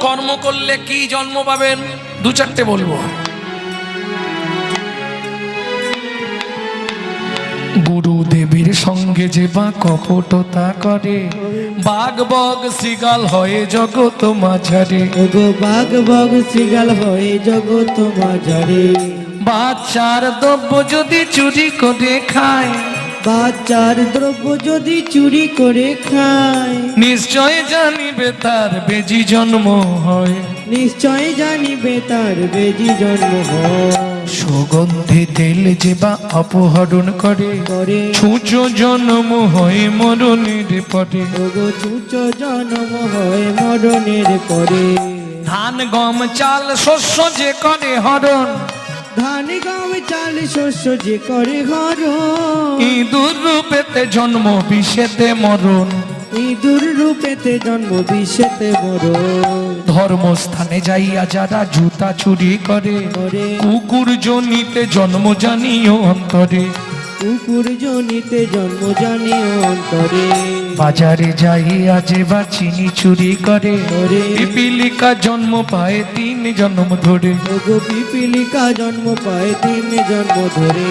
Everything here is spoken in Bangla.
কর্ম করলে কি জন্ম পাবেন? দু চারটে বলবো। গুরুদেবের সঙ্গে যে বা কপটতা করে, বাঘ বগ শৃগাল হয়ে জগৎ মাঝারে। ওগো বাঘ বগ শৃগাল হয়ে জগৎ মাঝারে। বাচ্চার দ্রব্য যদি চুরি করে খায়, বাচ্চার দ্রব্য যদি চুরি করে খায়, নিশ্চয় জানিবে তার বেজি জন্ম হয়। নিশ্চয় জানিবে তার বেজি জন্ম হয়। সুগন্ধি তেল যে বা অপহরণ করে, করে ছুঁচো জন্ম হয় মরণের পরে। ওগো ছুঁচ জন্ম হয় মরণের পরে। ধান গম চাল শস্য যে করে হরণ, ধান গম চাল শস্য যে করে হরণ। ইঁদুর রূপেতে জন্ম বিষেতে মরণ। ইঁদুর রূপেতে জন্ম বিষেতে মরণ। ধর্মস্থানে যাইয়া যারা জুতা চুরি করে, করে কুকুর জনিতে জন্ম জানিও অন্তরে। কুকুর জনিতে জন্ম জানি অন্তরে। বাজারে যাইয়া যে বা চিনি চুরি করে, করে পিপিলিকা জন্ম পায় 3 জন্ম ধরে। ওগো পিপিলিকা জন্ম পায় 3 জন্ম ধরে।